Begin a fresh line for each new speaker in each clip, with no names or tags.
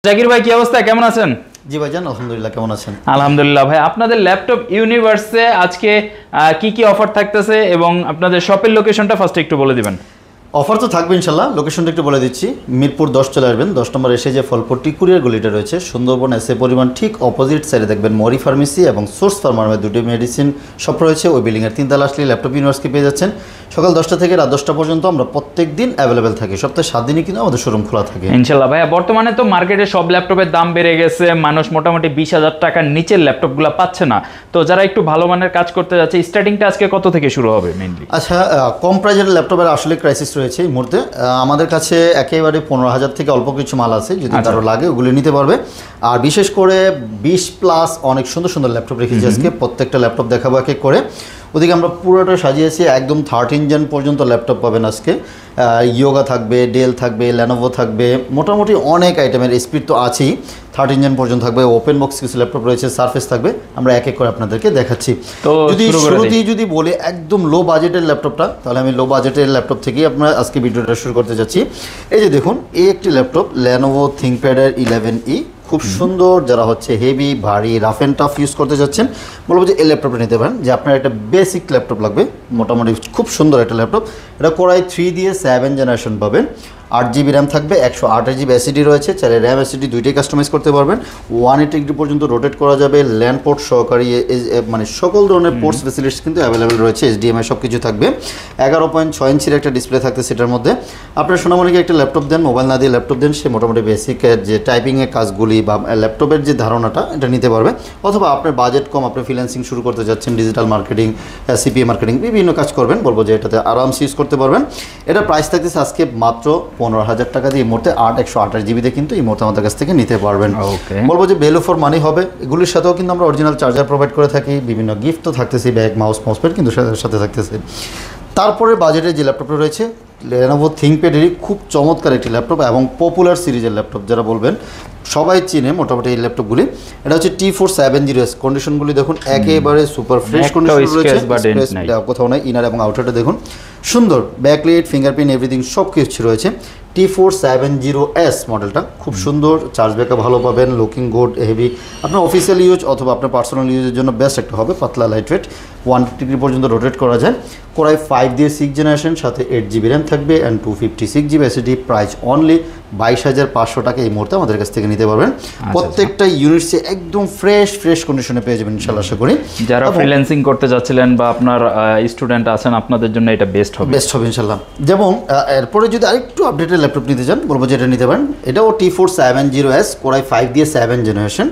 জাকির ভাই কি অবস্থা, কেমন আছেন?
জি ভাইজান, আলহামদুলিল্লাহ। কেমন আছেন?
আলহামদুলিল্লাহ ভাই। আপনাদের ল্যাপটপ ইউনিভার্সে আজকে কি কি অফার থাকতেছে এবং আপনাদের শপের লোকেশনটা ফার্স্টে একটু বলে দিবেন।
অফার তো থাকবে ইনশাল্লাহ। লোকেশনটা একটু বলে দিচ্ছি। মিরপুর 10 চলে আসবেন। 10 নম্বর এসে যে ফলপট্টি কুরিয়ার গলিটা রয়েছে, সুন্দরবন এসে পরিমাণ ঠিক অপোজিট সাইডে দেখবেন মরি ফার্মেসি এবং সোর্স ফার্মার দুটি মেডিসিন শপ রয়েছে। ওই বিল্ডিংয়ের 3 তলা আসলে ল্যাপটপ ইউনিভার্সকে পেয়ে যাচ্ছেন। সকাল 10টা থেকে রাত 10টা পর্যন্ত আমরা প্রত্যেক দিন অ্যাভেলেবেল থাকি। সপ্তাহে 7 দিনই কিন্তু আমাদের শোরুম খোলা থাকে
ইনশাল্লাহ ভাইয়া। বর্তমানে তো মার্কেটে সব ল্যাপটপের দাম বেড়ে গেছে, মানুষ মোটামুটি 20,000 টাকার নিচের ল্যাপটপগুলো পাচ্ছে না। তো যারা একটু ভালো মানের কাজ করতে যাচ্ছে, স্টার্টিংটা আজকে কত থেকে শুরু হবে মেইনলি?
আচ্ছা, কম প্রাইজের ল্যাপটপের আসলে ক্রাইসিস রয়েছে এই মুহূর্তে। আমাদের কাছে একেবারে 15,000 থেকে অল্প কিছু মাল আছে, যদি কারো লাগে ওগুলো নিতে পারবে। আর বিশেষ করে 20+ অনেক সুন্দর সুন্দর ল্যাপটপ রেখেছি আজকে। প্রত্যেকটা ল্যাপটপ দেখাবো এক এক করে। ওদিকে আমরা পুরোটা সাজিয়েছি, একদম 13 জেন পর্যন্ত ল্যাপটপ পাবেন আজকে। ইয়োগা থাকবে, ডেল থাকবে, লেনোভো থাকবে, মোটামুটি অনেক আইটেমের। স্পিড তো আছেই, 13 জেন পর্যন্ত থাকবে। ওপেন বক্স কিছু ল্যাপটপ রয়েছে, সারফেস থাকবে। আমরা এক এক করে আপনাদেরকে দেখাচ্ছি।
তো
যদি শুরুতেই যদি বলি একদম লো বাজেটের ল্যাপটপটা, তাহলে আমি লো বাজেটের ল্যাপটপ থেকেই আপনার আজকে ভিডিওটা শুরু করতে যাচ্ছি। এই যে দেখুন, এই একটি ল্যাপটপ লেনোভো থিংকপ্যাডের 11E, খুব সুন্দর। যারা হচ্ছে হেভি ভারী রাফ অ্যান্ড টাফ ইউজ করতে যাচ্ছেন, বলবো যে এই ল্যাপটপটা নিতে পারেন। যে আপনার একটা বেসিক ল্যাপটপ লাগবে, মোটামুটি খুব সুন্দর একটা ল্যাপটপ। এটা কোরাই 3 দিয়ে 7 জেনারেশন পাবেন। 8GB র্যাম থাকবে, 128GB এসএসডি রয়েছে। চাইলে র্যাম এসএসডি দুইটাই কাস্টমাইজ করতে পারবেন। 180 ডিগ্রি পর্যন্ত রোটেট করা যাবে। ল্যান্ড পোর্ট সহকারী, মানে সকল ধরনের পোর্টস ফেসিলিটিস কিন্তু অ্যাভেলেবেল রয়েছে। HDMI সব কিছু থাকবে। 11.6 ইঞ্চির একটা ডিসপ্লে থাকতে সেটার মধ্যে। আপনার সোনামণিকে একটা ল্যাপটপ দেন, মোবাইল না দিয়ে ল্যাপটপ দেন, সে মোটামুটি বেসিকের যে টাইপিংয়ের কাজগুলি বা ল্যাপটপের যে ধারণাটা এটা নিতে পারবে। অথবা আপনার বাজেট কম, আপনি ফ্রিল্যান্সিং শুরু করতে যাচ্ছেন, ডিজিটাল মার্কেটিং, সিপিএ মার্কেটিং, বিভিন্ন কাজ করবেন, বলবো যে এটাতে আরামসে ইউজ করতে পারবেন। এটা প্রাইস থাকতেছে আজকে মাত্র 15,000 টাকা দিয়ে। এই মুহূর্তে 128GB কিন্তু এই মুহূর্তে আমাদের কাছ থেকে নিতে পারবেন। বলবো যে ভ্যালু ফর মানি হবে। এগুলির সাথেও কিন্তু আমরা অরিজিনাল চার্জার প্রোভাইড করে থাকি। বিভিন্ন গিফট তো থাকতেছে, ব্যাগ, মাউস প্যাড কিন্তু সাথে থাকতেছে। তারপরে বাজেটের যে ল্যাপটপটা রয়েছে, লেনোভো থিংকপ্যাডেরই খুব চমৎকার একটি ল্যাপটপ এবং পপুলার সিরিজের ল্যাপটপ যারা বলবেন সবাই চিনে মোটামুটি এই ল্যাপটপগুলি। এটা হচ্ছে T470S। কন্ডিশনগুলি দেখুন একেবারে সুপার ফ্রেশ কন্ডিশন রয়েছে, কোথাও নাই। ইনার এবং আউটারটা দেখুন সুন্দর, ব্যাকলাইট, ফিঙ্গারপ্রিন্ট, এভরিথিং সব কিছু রয়েছে। T470S মডেলটা খুব সুন্দর, চার্জ ব্যাকআপ ভালো পাবেন, লুকিং গুড, হেভি। আপনার অফিসিয়াল ইউজ অথবা আপনার পার্সোনাল ইউজের জন্য বেস্ট একটা হবে। পাতলা, লাইট ওয়েট, 1 ডিগ্রি পর্যন্ত রোটেট করা যায়। কোরাই 5 দিয়ে 6 জেনারেশন, সাথে 8GB র্যাম থাকবে and 256GB SSD. Price only 22,500 টাকা এই মুহূর্তে আমাদের কাছ থেকে নিতে পারবেন। প্রত্যেকটা ইউনিটসে একদম ফ্রেশ কন্ডিশনে পেয়ে যাবেন ইনশাআল্লাহ, আশা করি।
যারা ফ্রিল্যান্সিং করতে যাচ্ছিলেন বা আপনার স্টুডেন্ট আছেন, আপনাদের জন্য এটা বেস্ট হবে
ইনশাআল্লাহ। যেমন এরপরে যদি আরেকটু আপডেটেড ল্যাপটপ নিতে চান, বলবো যে এটা নিতে পারেন। এটাও T470S, কোরাই 5 দিয়ে 7 জেনারেশন।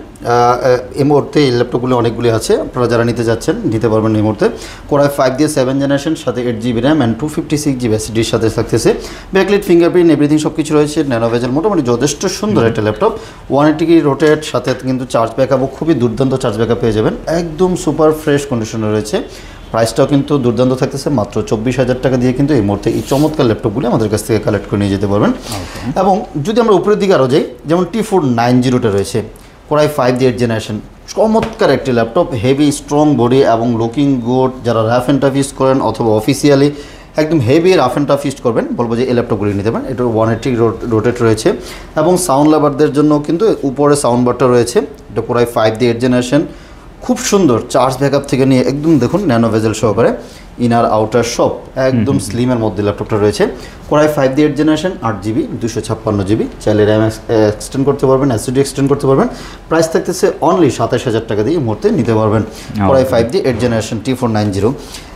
এই মুহূর্তে এই ল্যাপটপগুলো অনেকগুলি আছে, আপনারা যারা নিতে যাচ্ছেন নিতে পারবেন এই মুহূর্তে। কোরাই 5 দিয়ে 7 জেনারেশন, সাথে 8GB র্যাম অ্যান্ড 256GB এসএসডির সাথে থাকতেছে। ব্যাকলাইট, ফিঙ্গারপ্রিন্ট, এভরিথিং সব কিছু রয়েছে। ন্যানোভেজেল, মোটামুটি যথেষ্ট সুন্দর একটা ল্যাপটপ। 180 রোটেট, সাথে কিন্তু চার্জ ব্যাকআপও খুবই দুর্দান্ত চার্জ ব্যাকআপ পেয়ে যাবেন। একদম সুপার ফ্রেশ কন্ডিশনে রয়েছে। প্রাইসটাও কিন্তু দুর্দান্ত থাকতেছে, মাত্র 24,000 টাকা দিয়ে কিন্তু এই মুহূর্তে এই চমৎকার ল্যাপটপগুলি আমাদের কাছ থেকে কালেক্ট করে নিয়ে যেতে পারবেন। এবং যদি আমরা উপরের দিকে আরও যাই, যেমন T490টা রয়েছে, কোরাই 5 দিয়ে 8 জেনারেশন, চমৎকার একটি ল্যাপটপ, হেভি স্ট্রং বডি এবং লুকিং গুড। যারা রাফ অ্যান্ড টাফ ইউজ করেন অথবা অফিসিয়ালি একদম heavy rough and tough use করবেন, বলবো যে এই ল্যাপটপগুলি নিতে পারেন। এটা 180 রোটেট রয়েছে এবং সাউন্ড লাভারদের জন্য কিন্তু উপরে সাউন্ড বারটা রয়েছে। এটা কোরাই 5 দিয়ে 8 জেনারেশন, খুব সুন্দর। চার্জ ব্যাকআপ থেকে নিয়ে একদম দেখুন ন্যানোভেজেল সহকারে, ইনার আউটার সব একদম স্লিমের মধ্যে ল্যাপটপটা রয়েছে। কোরাই 5 দিয়ে 8 জেনারেশন, 8GB 256GB। চাইলে র্যাম এক্সটেন্ড করতে পারবেন, এসএসডি এক্সটেন্ড করতে পারবেন। প্রাইস থাকতেছে অনলি 27,000 টাকা দিয়ে এই মুহূর্তে নিতে পারবেন। কোরাই 5 দিয়ে 8 জেনারেশন T490।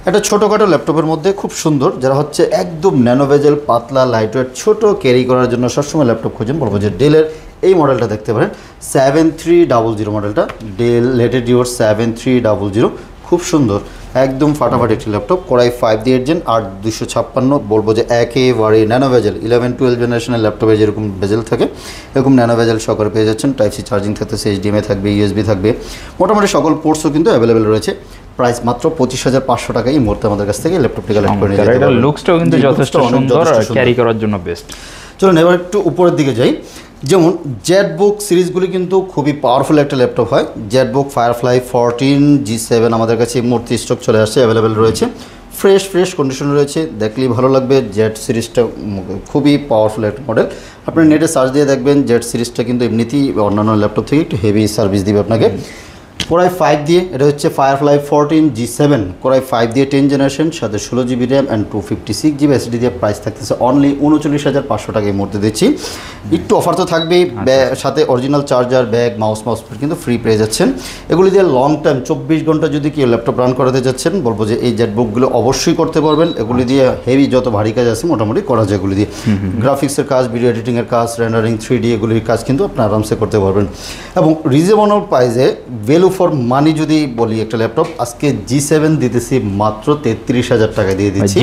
একটা ছোটোখাটো ল্যাপটপের মধ্যে খুব সুন্দর, যারা হচ্ছে একদম ন্যানোভেজেল, পাতলা, লাইটওয়েট, ছোট ক্যারি করার জন্য সবসময় ল্যাপটপ খোঁজেন, বলবো যে ডেলের এই মডেলটা দেখতে পারেন। 7300 মডেলটা, ডেল লেটিটিউড 7300, খুব সুন্দর, একদম ফাটাফাটি একটি ল্যাপটপ। কোরাই 5 দিয়ে 8 জেন, 8256, বলবো যে একেবারে ন্যানোভেজেল। 11-12 জেনারেশনের ল্যাপটপে যেরকম ভেজেল থাকে, এরকম ন্যানোভেজেল সহকারে পেয়ে যাচ্ছেন। টাইপ সি চার্জিং থাকতেছে, HDMI থাকবে, USB থাকবে, মোটামুটি সকল পোর্টসও কিন্তু অ্যাভেলেবেল রয়েছে। প্রাইস মাত্র 25,500 টাকা এই মুহূর্তে আমাদের কাছ থেকে ল্যাপটপটি কালেক্ট করে নিতে পারবেন।
লুকসটাও কিন্তু যথেষ্ট সুন্দর, ক্যারি করার জন্য বেস্ট।
চলুন এবার একটু উপরের দিকে যাই। যেমন জেটবুক সিরিজগুলি কিন্তু খুবই পাওয়ারফুল একটা ল্যাপটপ হয়। জেটবুক ফায়ারফ্লাই 14 G7 আমাদের কাছে এই মুহূর্তে স্টক চলে আসছে, অ্যাভেলেবেল রয়েছে। ফ্রেশ কন্ডিশনে রয়েছে, দেখলেই ভালো লাগবে। জেড সিরিজটা খুবই পাওয়ারফুল একটা মডেল। আপনার নেটে সার্চ দিয়ে দেখবেন জেড সিরিজটা কিন্তু এমনিতেই অন্যান্য ল্যাপটপ থেকে একটু হেভি সার্ভিস দিবে আপনাকে। কোরাই 5 দিয়ে, এটা হচ্ছে ফায়ারফ্লাই 14 G7 কোরাই 5 দিয়ে 10 জেনারেশন, সাথে 16 GB RAM and 256 GB SSD দিয়ে প্রাইস থাকতেছে অনলি 39,500 টাকা এই মুহূর্তে দিচ্ছি। একটু অফার তো থাকবেই, সাথে অরিজিনাল চার্জার, ব্যাগ, মাউস কিন্তু ফ্রি পেয়ে যাচ্ছেন। এগুলি দিয়ে লং টাইম 24 ঘন্টা যদি কেউ ল্যাপটপ রান করাতে যাচ্ছেন, বলবো যে এই জেটবুকগুলো অবশ্যই করতে পারবেন। এগুলি দিয়ে হেভি যত ভারী কাজ আছে মোটামুটি করা যায় এগুলি দিয়ে। গ্রাফিক্সের কাজ, ভিডিও এডিটিংয়ের কাজ, রেন্ডারিং, 3D এগুলির কাজ কিন্তু আপনি আরামসে করতে পারবেন। এবং রিজনেবল প্রাইসে ভ্যালু ফর মানি যদি বলি একটা ল্যাপটপ, আজকে G7 দিতেছি মাত্র 33,000 টাকা দিয়ে দিচ্ছি।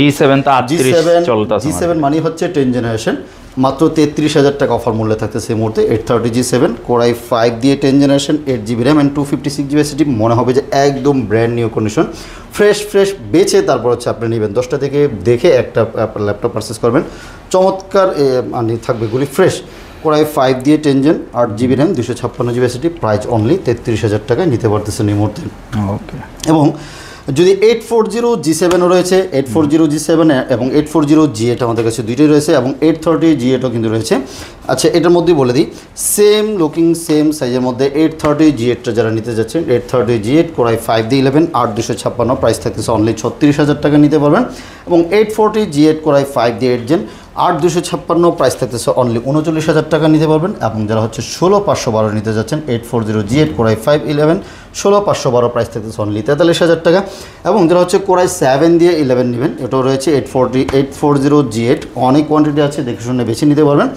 G7 মানি হচ্ছে 10 জেনারেশন, মাত্র 33,000 টাকা অফার মূল্যে থাকতেছে এই মুহূর্তে। 830 G7 কোরাই 5 দিয়ে 10 generation, 8 GB RAM and 256 GB SSD, মনে হবে যে একদম ব্র্যান্ড নিউ কন্ডিশন, ফ্রেশ বেছে তারপর হচ্ছে আপনি নেবেন। 10টা থেকে দেখে একটা ল্যাপটপ পারচেস করবেন, চমৎকার মানে থাকবে এগুলি ফ্রেশ। কোরাই 5 দিয়ে 10 gen, 8 GB RAM, 256 GB SSD, price only 33,000 টাকায় নিতে পারতেছেন এই মুহূর্তে।
ওকে।
এবং যদি 840 G7ও রয়েছে, 840 G7 এবং 840 G8 আমাদের কাছে দুইটাই রয়েছে, এবং 830 G8ও কিন্তু রয়েছে। আচ্ছা, এটার মধ্যেই বলে দিই, সেম লুকিং সেম সাইজের মধ্যে 830 G8টা যারা নিতে যাচ্ছেন, 830 G8 কোরাই 5 দিয়ে 11, 8,256, প্রাইস থাকতেছে অনলি 36,000 টাকা নিতে পারবেন। এবং 840 G8 কোরাই 5 দিয়ে 8 জেন, 8,256, প্রাইস থাকতেছে অনলি 39,000 টাকা নিতে পারবেন। এবং যারা হচ্ছে 16,512 নিতে যাচ্ছেন, 840 G8 কোরাই 5 11, 16,512, প্রাইস থাকতেছে অনলি 43,000 টাকা। এবং যারা হচ্ছে কোরাই 7 দিয়ে 11 নেবেন, এটাও রয়েছে 840 G8, অনেক কোয়ান্টিটি আছে, দেখে শুনে বেছে নিতে পারবেন।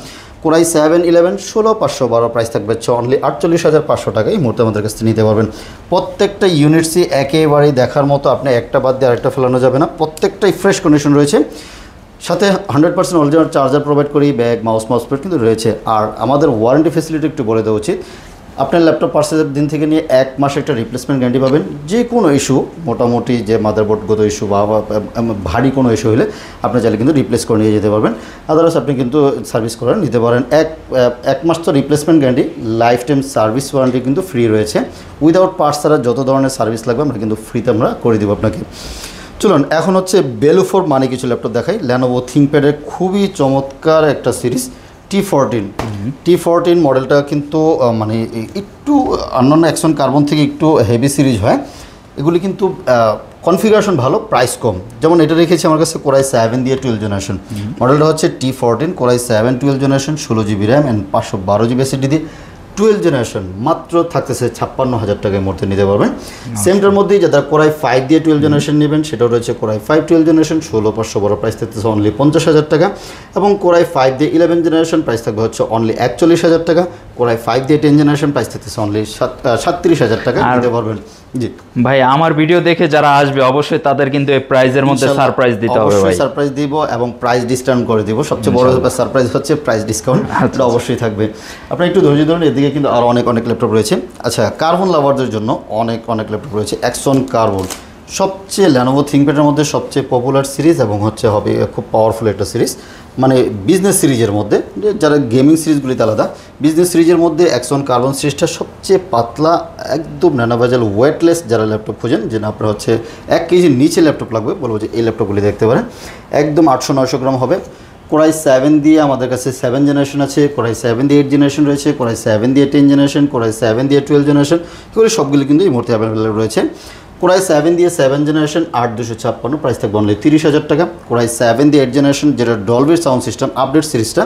কোরাই 7 11, 16,512, প্রাইস থাকবে হচ্ছে অনলি 48,500 টাকা এই মুহূর্তে আমাদের কাছ থেকে নিতে পারবেন। প্রত্যেকটা ইউনিটসই একেবারেই দেখার মতো, আপনি একটা বাদ দিয়ে আরেকটা ফেলানো যাবে না, প্রত্যেকটাই ফ্রেশ কন্ডিশন রয়েছে। সাথে 100% অরিজিনাল চার্জার প্রোভাইড করি, ব্যাগ, মাউস কিন্তু রয়েছে। আর আমাদের ওয়ারেন্টি ফেসিলিটি একটু বলে দেওয়া উচিত, আপনার ল্যাপটপ পারচেজের দিন থেকে নিয়ে 1 মাস একটা রিপ্লেসমেন্ট গ্যারান্টি পাবেন। যে কোনো ইস্যু, মোটামুটি যে মাদারবোর্ডগত ইস্যু বা ভারী কোনো ইস্যু হলে আপনি চাইলে কিন্তু রিপ্লেস করে নিয়ে যেতে পারবেন। আদারওয়াইজ আপনি কিন্তু সার্ভিস করে নিতে পারেন। এক মাস তো replacement guarantee, life time service warranty কিন্তু ফ্রি রয়েছে। উইদাউট পার্টস ছাড়া যত ধরনের সার্ভিস লাগবে আমরা কিন্তু ফ্রিতে আমরা করে দেবো আপনাকে। চলুন এখন হচ্ছে ভ্যালু ফর মানি কিছু ল্যাপটপ দেখাই। ল্যানোভো থিংকপ্যাডের খুবই চমৎকার একটা সিরিজ T14 মডেলটা কিন্তু মানে একটু অন্যান্য অ্যাকশন কার্বন থেকে একটু হেভি সিরিজ হয়। এগুলি কিন্তু কনফিগারেশন ভালো, প্রাইস কম। যেমন এটা রেখেছি আমার কাছে কোরাই 7 দিয়ে 12 জেনারেশন, মডেলটা হচ্ছে T14 core i 7 12 generation, 16 GB RAM and 512 GB SSD দিয়ে 12 জেনারেশন, মাত্র থাকতেছে 56,000 টাকার মধ্যে নিতে পারবেন। সেমটার মধ্যেই যারা কোরাই 5 দিয়ে 12 জেনারেশন নেবেন, সেটাও রয়েছে কোরাই 5 12 জেনারেশন, 16,512, প্রাইস থাকতেছে অনলি 50,000 টাকা। এবং কোরাই 5 দিয়ে 11 জেনারেশন, প্রাইস থাকবে হচ্ছে অনলি 41,000 টাকা। কোরাই 5 দিয়ে 10 জেনারেশন, প্রাইস থাকতেছে অনলি 37,000 টাকা নিতে পারবেন। জি
ভাই, আমার ভিডিও দেখে যারা আসবে অবশ্যই তাদের কিন্তু এই প্রাইজের মধ্যে সারপ্রাইজ দিতে হবে ভাই।
সারপ্রাইজ দিব এবং প্রাইস ডিসকাউন্ট করে দিব। সবচেয়ে বড় সারপ্রাইজ হচ্ছে প্রাইস ডিসকাউন্ট, এটা অবশ্যই থাকবে। আপনি একটু ধৈর্য ধরুন, এদিকে কিন্তু আরও অনেক ল্যাপটপ রয়েছে। আচ্ছা, কার্বন লাভারদের জন্য অনেক ল্যাপটপ রয়েছে। অ্যাকশন কার্বন সবচেয়ে ল্যানোভো থিংকপ্যাডের মধ্যে সবচেয়ে পপুলার সিরিজ এবং হচ্ছে হবে খুব পাওয়ারফুল একটা সিরিজ। মানে বিজনেস সিরিজের মধ্যে, যারা গেমিং সিরিজগুলিতে আলাদা, বিজনেস সিরিজের মধ্যে অ্যাকশন কার্বন সিরিজটা সবচেয়ে পাতলা, একদম ন্যানোভেজাল, ওয়েটলেস যারা ল্যাপটপ খোঁজেন, যে আপনার হচ্ছে 1 কেজির নিচে ল্যাপটপ লাগবে, বলবো যে এই ল্যাপটপগুলি দেখতে পারেন। একদম 800-900 গ্রাম হবে। কোরাই 7 দিয়ে আমাদের কাছে 7 জেনারেশন আছে, কোরাই 7 দিয়ে 8 জেনারেশন রয়েছে, কোরাই 7 দিয়ে 10 জেনারেশন, কোরাই 7 দিয়ে 12 জেনারেশন, এগুলি সবগুলি কিন্তু এই মুহূর্তে অ্যাভেলেবেল রয়েছে। কোরাই 7 দিয়ে 7 জেনারেশন, 8,256, প্রাইস থাকবে অনলি 30,000 টাকা। কোরাই 7 দিয়ে 8 জেনারেশন, যেটা ডলবি সাউন্ড সিস্টেম আপডেট সিরিজটা,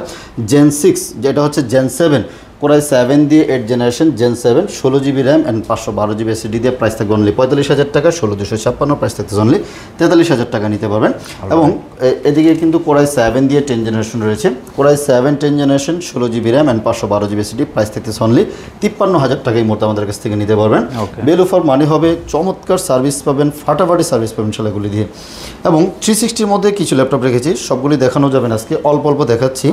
জেন 6, যেটা হচ্ছে জেন 7, কোরাই 7 দিয়ে 8 generation, gen 7, 16 GB RAM and 512 GB SSD দিয়ে প্রাইস থাকবে অনলি 45,000 টাকা। 16,256, প্রাইস থাকতে অনলি 43,000 টাকা নিতে পারবেন। এবং এদিকে কিন্তু কোরাই 7 দিয়ে 10 জেনারেশন রয়েছে, core i 7 10 generation, 16 GB RAM and 512 GB SSD, price থাকতে অনলি 53,000 টাকা এই মুহূর্তে আমাদের কাছ থেকে নিতে পারবেন। ভ্যালু ফর মানি হবে, চমৎকার সার্ভিস পাবেন, ফাটাফাটি সার্ভিস পাবেন সেগুলি দিয়ে। এবং 360-র মধ্যে কিছু ল্যাপটপ রেখেছি, সবগুলি দেখানো যাবেন আজকে, অল্প দেখাচ্ছি।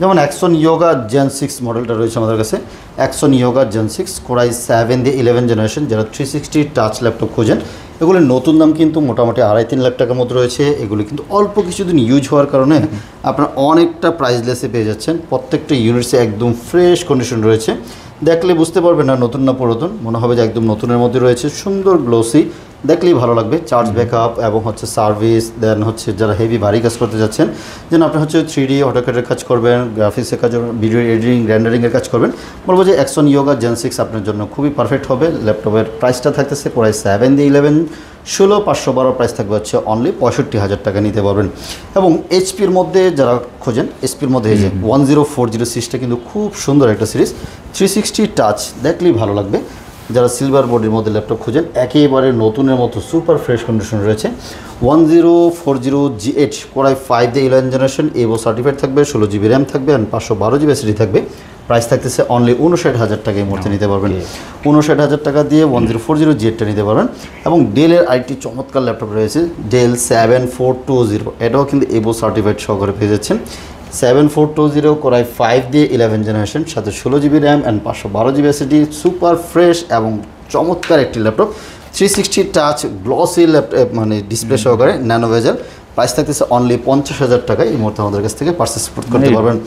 যেমন অ্যাকশন ইয়োগা জেন 6 মডেলটা রয়েছে আমাদের কাছে, অ্যাকশন ইয়োগা জেন 6 কোরাই 7 দিয়ে 11 জেনারেশন, যারা 360 টাচ ল্যাপটপ খোঁজেন, এগুলির নতুন দাম কিন্তু মোটামুটি 2.5-3 লাখ টাকার মধ্যে রয়েছে। এগুলি কিন্তু অল্প কিছুদিন ইউজ হওয়ার কারণে আপনারা অনেকটা প্রাইসলেসে পেয়ে যাচ্ছেন। প্রত্যেকটা ইউনিটসে একদম ফ্রেশ কন্ডিশন রয়েছে। দেখলে বুঝতে পারবেন না নতুন না পুরাতন, মনে হবে যে একদম নতুনের মধ্যে রয়েছে, সুন্দর গ্লোসি, দেখলেই ভালো লাগবে। চার্জ ব্যাকআপ এবং হচ্ছে সার্ভিস, দেন হচ্ছে যারা হেভি ভারী কাজ করতে যাচ্ছেন, যেন আপনি হচ্ছে 3D অটোক্যাডের কাজ করবেন, গ্রাফিক্সের কাজ করবেন, ভিডিও এডিটিং রেন্ডারিংয়ের কাজ করবেন, বলবো যে অ্যাকশন ইয়োগা জেন 6 আপনার জন্য খুবই পারফেক্ট হবে। ল্যাপটপের প্রাইসটা থাকতেছে প্রায় 7 দিয়ে 11 16,512 প্রাইস থাকবে হচ্ছে অনলি 65,000 টাকা নিতে পারবেন। এবং এইচপির মধ্যে যারা খোঁজেন, এইচপির মধ্যে এই যে 1040 সিরিজটা কিন্তু খুব সুন্দর একটা সিরিজ, 360 টাচ, দেখলেই ভালো লাগবে। যারা সিলভার বডির মধ্যে ল্যাপটপ খুঁজেন, একেবারে নতুনের মতো সুপার ফ্রেশ কন্ডিশন রয়েছে। 1040G8 কোরাই 5 দিয়ে 11 জেনারেশন, এভো সার্টিফাইড থাকবে, 16GB র্যাম থাকবে, 512GB এসএসডি থাকবে। প্রাইস থাকতেছে অনলি 59,000 টাকা এই মুহূর্তে নিতে পারবেন। 59,000 টাকা দিয়ে 1040G8টা নিতে পারবেন। এবং ডেলের আরেকটি চমৎকার ল্যাপটপ রয়েছে, ডেল 7420, এটাও কিন্তু এভো সার্টিফাইড সহকারে পেয়ে যাচ্ছেন। 7420 কোরাই 5 দিয়ে 11 জেনারেশন, সাথে 16GB RAM and 512GB SSD, super fresh এবং চমৎকার একটি ল্যাপটপ। 360 টাচ গ্লসি ল্যাপটপ, মানে ডিসপ্লে সহকারে, ন্যানো ভেজেল। প্রাইস থাকতেছে অনলি 50,000 টাকা এই মুহূর্তে আমাদের কাছ থেকে পারচেস করতে পারবেন।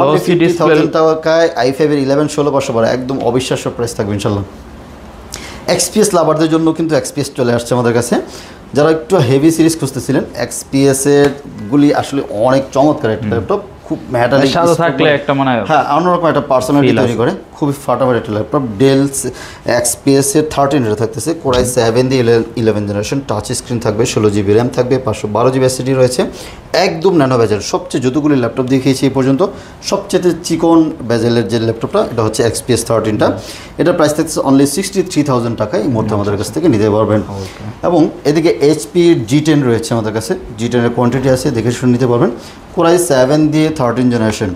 অনলি 50,000 টাকায় i5 এর 11 16,512 একদম অবিশ্বাস্য প্রাইস থাকবে ইনশাল্লাহ। এক্সপিএস লাভারদের জন্য কিন্তু এক্সপিএস চলে আসছে আমাদের কাছে। যারা একটু হেভি সিরিজ খুঁজতেছিলেন, এক্সপিএসের গুলি আসলে অনেক চমৎকার একটা ল্যাপটপ, খুব মেটালিক
সাদা থাকলে একটা মানে
হ্যাঁ অন্যরকম একটা পার্সোনালিটি তৈরি করে, খুবই ফাটাফাটি একটা ল্যাপটপ। ডেল এক্সপিএসের 13 এটা থাকতেছে, কোরাই 7 দিয়ে 11 জেনারেশন, টাচ স্ক্রিন থাকবে, 16GB র্যাম থাকবে, 512GB এসএসডি রয়েছে, একদম ন্যানো বেজেল। সবচেয়ে যতগুলি ল্যাপটপ দেখিয়েছি এই পর্যন্ত সবচেয়ে চিকন বেজেলের যে ল্যাপটপটা, এটা হচ্ছে এক্সপিএস 13টা। এটার প্রাইস থাকছে অনলি 63,000 টাকা এই মুহূর্তে আমাদের কাছ থেকে নিতে পারবেন। এবং এদিকে এইচপি G10 রয়েছে আমাদের কাছে, G10 এর কোয়ান্টিটি আছে, দেখে শুনে নিতে পারবেন। কোরাই 7 দিয়ে 13 জেনারেশন,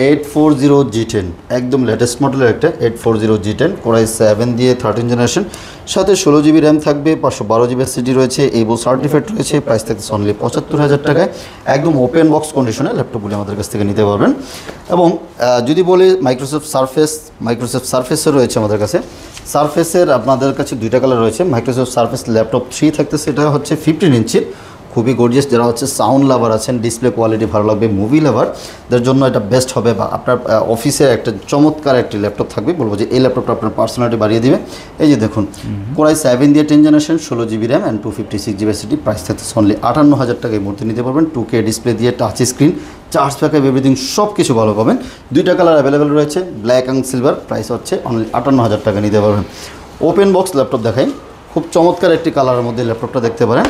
840G10 একদম লেটেস্ট মডেলের একটা 840G10, কোরাই 7 দিয়ে 13 জেনারেশন, সাথে 16GB র্যাম থাকবে, 512GB এসএসডি রয়েছে, এভো সার্টিফাইড রয়েছে। প্রাইস থাকছে অনলি 75,000 টাকায়, একদম ওপেন বক্স কন্ডিশনে ল্যাপটপগুলি আমাদের কাছ থেকে নিতে পারবেন। এবং যদি বলি মাইক্রোসফট সারফেসও রয়েছে আমাদের কাছে। সারফেসের আপনাদের কাছে দুইটা কালার রয়েছে, মাইক্রোসফট সারফেস ল্যাপটপ 3 থাকতেছে, এটা হচ্ছে 15 ইঞ্চির, খুবই গর্জিয়াস। যারা হচ্ছে সাউন্ড লাভার আছেন, ডিসপ্লে কোয়ালিটি ভালো লাগবে, মুভি লাভারদের জন্য এটা বেস্ট হবে। বা আপনার অফিসের একটা চমৎকার একটি ল্যাপটপ থাকবে, বলবো যে এই ল্যাপটপটা আপনার পার্সোনালিটি বাড়িয়ে দিবে। এই যে দেখুন, কোরাই 7 দিয়ে 10 generation, 16GB RAM and 256GB SSD, price থাকছে অনলি 58,000 টাকা এই মুহূর্তে নিতে পারবেন। 2K ডিসপ্লে দিয়ে, touch screen, charge backup, everything সব কিছু ভালো পাবেন। দুইটা কালার অ্যাভেলেবেল রয়েছে, ব্ল্যাক অ্যান্ড সিলভার, প্রাইস হচ্ছে অনলি 58,000 টাকা নিতে পারবেন। ওপেন বক্স ল্যাপটপ দেখাই, খুব চমৎকার একটি কালারের মধ্যে ল্যাপটপটা দেখতে পারেন।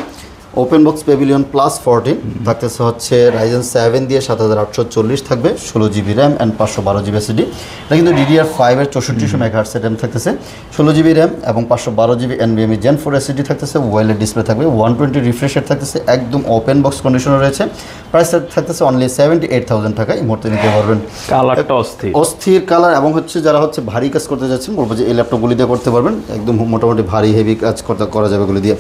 ওপেন বক্স পেভিলিয়ন প্লাস 14 থাকতেছে হচ্ছে রাইজেন 7 দিয়ে 7840 থাকবে, 16GB RAM and 512GB SSD. এটা কিন্তু DDR5 এর 6400 MHz র্যাম থাকতেছে, 16GB র্যাম এবং 512GB NVMe Gen 4 এসএসডি থাকতেছে, ওয়েলের ডিসপ্লে থাকবে, 120 রিফ্রেশ রেট থাকতেছে, একদম ওপেন বক্স কন্ডিশনে রয়েছে। প্রাইস থাকতেছে অনলি 78,000 টাকা এই মুহূর্তে নিতে পারবেন।
কালারটা
অস্থির কালার, এবং হচ্ছে যারা হচ্ছে ভারী কাজ করতে যাচ্ছেন, বলবো যে এই ল্যাপটপগুলি দিয়ে করতে পারবেন, একদম মোটামুটি ভারী হেভি কাজ করা যাবে এগুলি দিয়ে।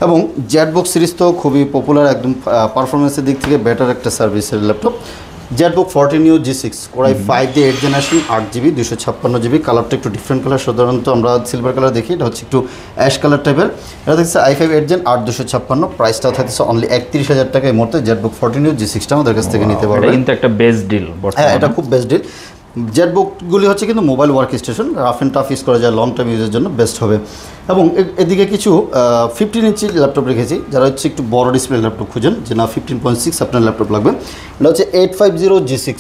এবং জেটবুক সিরিজ তো খুবই পপুলার, একদম পারফরমেন্সের দিক থেকে বেটার একটা সার্ভিসের laptop. Jetbook 14U G6 core i 5 দিয়ে 8 জেনারেশন, 8GB 256GB, কালারটা একটু ডিফারেন্ট কালার, সাধারণত আমরা সিলভার কালার দেখি, এটা হচ্ছে একটু অ্যাশ কালার টাইপের। এটা দেখছে i5 8 Gen 8256, প্রাইসটা থাকছে অনলি 31,000 টাকা এই মুহূর্তে। জেটবুক 14U G6টা আমাদের কাছ থেকে নিতে পারবেন।
এটা কিন্তু একটা বেস্ট ডিল,
হ্যাঁ এটা খুব বেস্ট ডিল। জেটবুকগুলি হচ্ছে কিন্তু mobile work station, rough and tough use করা যায়, লং টাইম ইউজের জন্য বেস্ট হবে। এবং এদিকে কিছু 15 ইঞ্চি ল্যাপটপ রেখেছি, যারা হচ্ছে একটু বড় ডিসপ্লে ল্যাপটপ খুঁজেন, যে না 15.6 আপনার ল্যাপটপ লাগবে। এটা হচ্ছে 850G6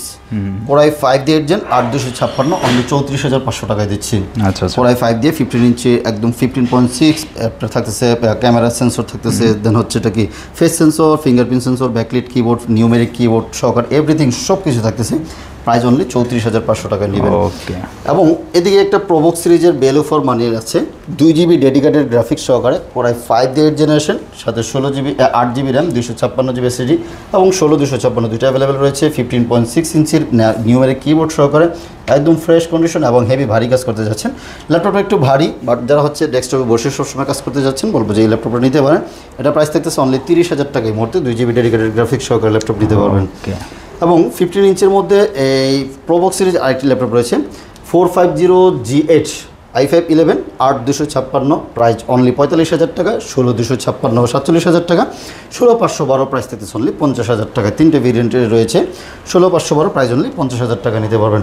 কোরাই 5 দিয়ে 8 Gen 8256, অনলি 34,500 টাকায় দিচ্ছি।
আচ্ছা,
কোরাই 5 দিয়ে 15 ইঞ্চি একদম 15.6, আপনার থাকতেছে ক্যামেরা সেন্সর থাকতেছে, দেন হচ্ছে এটা কি face sensor, fingerprint sensor, backlit keyboard, numeric keyboard সহকারে এভরিথিং সব কিছু থাকতেছে। প্রাইস অনলি 34,500 টাকা নেবেন। এবং এদিকে একটা প্রবক্স সিরিজের ভ্যালু ফর মানি আছে, 2GB ডেডিকেটেড গ্রাফিক্স সহকারে, কোরাই 5 দিয়ে 8 জেনারেশন, সাথে 8GB র্যাম, 256GB এসএসডি এবং 16-256 দুইটা অ্যাভেলেবেল রয়েছে। 15.6 ইঞ্চির নিউমেরিক কিবোর্ড সহকারে, একদম ফ্রেশ কন্ডিশন এবং হেভি ভারী কাজ করতে যাচ্ছেন। ল্যাপটপটা একটু ভারী, বাট যারা হচ্ছে ডেস্কটপে বসে সবসময় কাজ করতে যাচ্ছেন, বলবো যে এই ল্যাপটপটা নিতে পারেন। এটা প্রাইস থাকতেছে অনলি 30,000 টাকা এই মুহূর্তে, 2GB ডেডিকেটেড গ্রাফিক্স সহকারে ল্যাপটপ নিতে পারবেন। এবং 15 ইঞ্চের মধ্যে এই প্রবক্স সিরিজ আরেকটি ল্যাপটপ রয়েছে, 450G8 i5-11 8,256 প্রাইস অনলি 45,000 টাকা, 16,256 47,000 টাকা, 16,512 প্রাইস থেকে অনলি 50,000 টাকা। তিনটে ভেরিয়েন্টের রয়েছে, 16,512 প্রাইস অনলি 50,000 টাকা নিতে পারবেন।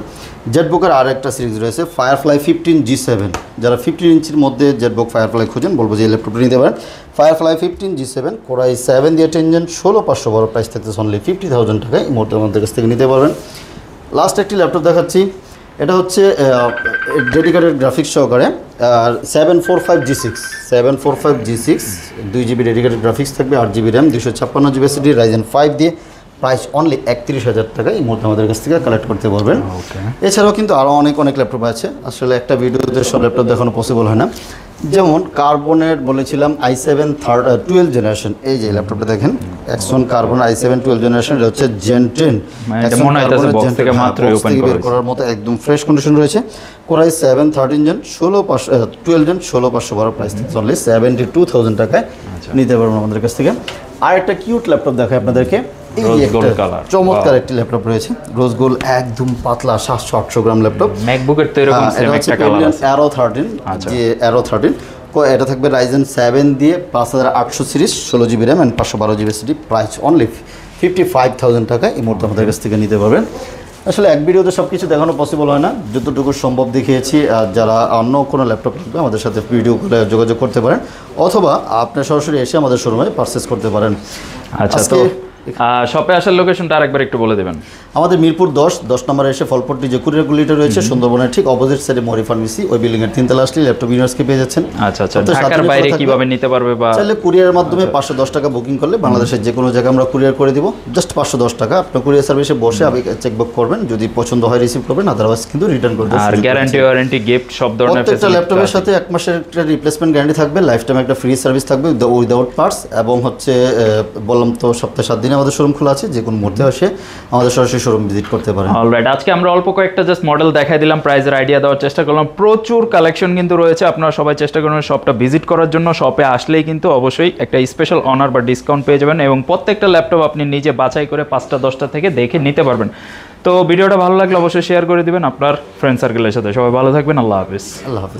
জেটবুকের আর একটা সিরিজ রয়েছে ফায়ারফ্লাই 15G7, যারা 15 ইঞ্চির মধ্যে জেটবুক ফায়ারফ্লাই খুঁজেন বলবো যে এই ল্যাপটপটা নিতে পারেন। ফায়ারফ্লাই 15G7 কোরাই 7 দিয়ে 10 জেন, 16,512 প্রাইস থেকে অনলি 50,000 টাকায় এই মুহূর্তে আমাদের কাছ থেকে নিতে পারবেন। লাস্ট একটি ল্যাপটপ দেখাচ্ছি, এটা হচ্ছে ডেডিকেটেড গ্রাফিক্স সহকারে 745G6 2GB ডেডিকেটেড গ্রাফিক্স থাকবে, 8GB RAM, 256GB SSD, Ryzen 5 দিয়ে প্রাইস অনলি 31,000 টাকা এই মুহূর্তে আমাদের কাছ থেকে কালেক্ট করতে পারবেন। এছাড়াও কিন্তু আরও অনেক ল্যাপটপ আছে, আসলে একটা ভিডিওতে সব ল্যাপটপ দেখানো পসিবল হয় না। যেমন কার্বনের বলেছিলাম i7 12 জেনারেশন, এই যে ল্যাপটপটা দেখেন Axon কার্বন i7 12 জেনারেশন, এটা হচ্ছে Gen 10 বের করার মতো একদম ফ্রেশ কন্ডিশন রয়েছে। কোরাই 7 13 জেন 12 জেন 16,512 প্রাইস থেকে চলে 72,000 টাকায় নিতে পারবেন আমাদের কাছ থেকে। আর একটা কিউট ল্যাপটপ দেখায় আপনাদেরকে, এই যে একটা চমৎকার একটি ল্যাপটপ রয়েছে, রোজ গোল্ড একদম পাতলা 700-800 গ্রাম ল্যাপটপ।
ম্যাকবুকের তো এরকম সেম একটা কালার আছে,
Aero 13, যে Aero 13 এটা থাকবে Ryzen 7 দিয়ে 5800 series, 16GB RAM and 512GB SSD, price only 55,000 টাকা এই মুহূর্তে আমাদের কাছ থেকে নিতে পারবেন। আসলে এক ভিডিওতে সব কিছু দেখানো পসিবল হয় না, যতটুকু সম্ভব দেখিয়েছি। আর যারা অন্য কোনো ল্যাপটপ লাগবে আমাদের সাথে ভিডিও কলে যোগাযোগ করতে পারেন, অথবা আপনি সরাসরি এসে আমাদের শোরুমে পারচেস করতে পারেন।
আচ্ছা, তো শপে আসার লোকেশনটা আরেকবার একটু বলে দেবেন।
আমাদের মিরপুর 10 নম্বরে এসে ফলপট্টি যে কুরিয়ার গুলিটা রয়েছে সুন্দরবনের ঠিক অপোজিট সাইডে মরি ফার্মেসি, ওই বিল্ডিং এর 3 তলা আসলে ল্যাপটপ ইউনিভার্সকে পেয়ে যাচ্ছেন।
আচ্ছা, ঢাকার বাইরে কিভাবে নিতে পারবে? বা
চাইলে কুরিয়ারের মাধ্যমে 510 টাকা বুকিং করলে বাংলাদেশের যে কোনো জায়গায় আমরা কুরিয়ার করে দিব, জাস্ট 510 টাকা। আপনি কুরিয়ার সার্ভিসে বসে আগে চেকবুক করবেন, যদি পছন্দ হয় রিসিভ করবেন, আদারওয়াইজ কিন্তু রিটার্ন করবেন। আর
গ্যারান্টি ওয়ারেন্টি গিফট সব ধরনের ফ্যাসিলিটি,
প্রত্যেকটা ল্যাপটপের সাথে 1 মাসের একটা রিপ্লেসমেন্ট গ্যারান্টি থাকবে, লাইফ টাইম একটা ফ্রি সার্ভিস থাকবে উইদাউট পার্টস, এবং হচ্ছে বললাম তো সপ্তাহে 7 দিন আমাদের শোরুম খোলা আছে, যে কোনো মুহূর্তে এসে আমাদের সরাসরি শোরুম ভিজিট করতে পারেন।
অলরাইট, আজকে আমরা অল্প কয়েকটা জাস্ট মডেল দেখাই দিলাম, প্রাইসের আইডিয়া দেওয়ার চেষ্টা করলাম। প্রচুর কালেকশন কিন্তু রয়েছে, আপনারা সবাই চেষ্টা করবেন শপটা ভিজিট করার জন্য। শপে আসলেই কিন্তু অবশ্যই একটা স্পেশাল অনার বা ডিসকাউন্ট পেয়ে যাবেন, এবং প্রত্যেকটা ল্যাপটপ আপনি নিজে বাছাই করে 5টা 10টা থেকে দেখে নিতে পারবেন। তো ভিডিওটা ভালো লাগলে অবশ্যই শেয়ার করে দিবেন আপনার ফ্রেন্ড সার্কেলের সাথে। সবাই ভালো থাকবেন, আল্লাহ হাফিজ।
আল্লাহ হাফিজ।